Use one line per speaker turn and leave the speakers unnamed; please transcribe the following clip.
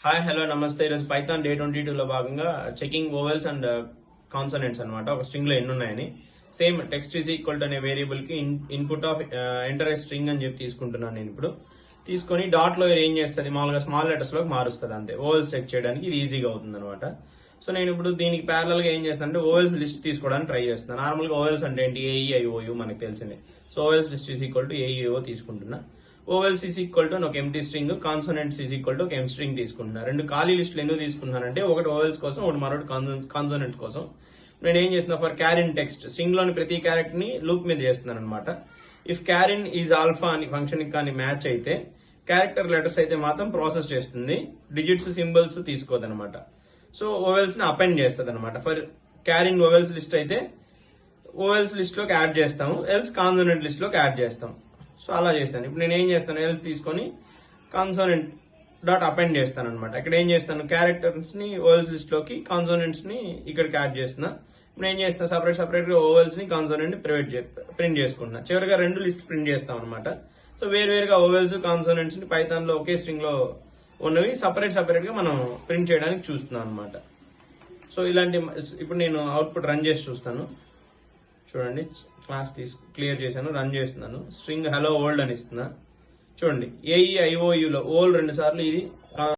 Hi hello నమస్తే. ఈరోజు Python day 22లో భాగంగా చెకింగ్ ఓవెల్స్ అండ్ కాన్సోనెంట్స్ అనమాట. ఒక స్ట్రింగ్ లో ఎన్ని ఉన్నాయని. Same text is equal to అనే వేరియబుల్ కి input of enter a string అని చెప్పి తీసుకుంటున్నాను నేను. ఇప్పుడు తీసుకొని డాట్ లో ఏం చేస్తుంది, మామూలుగా స్మాల్ లెటర్స్ లోకి మారుస్తుంది అంతే. ఓవెల్స్ చెక్ చేయడానికి ఇది ఈజీగా అవుతుంది అనమాట. సో నేను ఇప్పుడు దీనికి ప్యారల్ గా ఏం చేస్తాను అంటే ఓవెల్స్ లిస్ట్ తీసుకోవడానికి ట్రై చేస్తాను. నార్మల్ గా ఓవెల్స్ అంటే ఏంటి, ఏఈఐఓయు మనకు తెలిసిందే. So vowels list is equal to AEO తీసుకుంటున్నా. ఓవెల్స్ ఈజ్ ఈక్వల్ టు ఒక empty string, consonants is equal to ఒక ఎం స్ట్రింగ్ తీసుకుంటున్నా. రెండు ఖాళీ లిస్టులు ఎందుకు తీసుకుంటున్నానంటే ఒకటి ఓవెల్స్ కోసం, ఒకటి మరొకటి కాన్సోనెంట్స్ కోసం. నేను ఏం చేస్తున్నా, ఫర్ క్యారిన్ టెక్స్ట్ స్ట్రింగ్ లోని ప్రతి క్యారెక్టర్ ని లూప్ మీద చేస్తున్నాను అనమాట. ఇఫ్ క్యారిన్ ఈజ్ ఆల్ఫా అని ఫంక్షన్ కానీ మ్యాచ్ అయితే, క్యారెక్టర్ లెటర్స్ అయితే మాత్రం ప్రాసెస్ చేస్తుంది, డిజిట్స్ సింబల్స్ తీసుకోదనమాట. సో ఓవెల్స్ ని అపెండ్ చేస్తుంది అనమాట. ఫర్ క్యారిన్ ఓవెల్స్ లిస్ట్ అయితే ఓవెల్స్ లిస్ట్ లోకి యాడ్ చేస్తాము, ఎల్స్ కాన్సోనెంట్ లిస్ట్ లోకి యాడ్ చేస్తాం. సో అలా చేస్తాను. ఇప్పుడు నేను ఏం చేస్తాను, ఎల్స్ తీసుకొని కాన్సోనెంట్ డాట్ అపెండ్ చేస్తాను అనమాట. ఇక్కడ ఏం చేస్తాను, క్యారెక్టర్స్ ని ఓవెల్స్ లిస్ట్ లోకి, కాన్సోనెంట్స్ ని ఇక్కడికి యాడ్ చేస్తున్నా. ఇప్పుడు ఏం చేస్తున్నా, సపరేట్ గా ఓవెల్స్ ని కాన్సోనెంట్ ని ప్రింట్ చేసుకుంటున్నా. చివరిగా రెండు లిస్ట్ ప్రింట్ చేస్తాం అనమాట. సో వేరుగా ఓవెల్స్ కాన్సోనెంట్స్ ని పైథాన్ లో ఒకే స్ట్రింగ్ లో ఉన్నవి సపరేట్ గా మనం ప్రింట్ చేయడానికి చూస్తున్నాం అనమాట. సో ఇలాంటి ఇప్పుడు నేను అవుట్పుట్ రన్ చేసి చూస్తాను. చూడండి, క్లాస్ క్లియర్ చేశాను, రన్ చేస్తున్నాను. స్ట్రింగ్ హలో వరల్డ్ అని ఇస్తున్నా. చూడండి, ఏఈఐఓయులో ఓల్ 2 సార్లు ఇది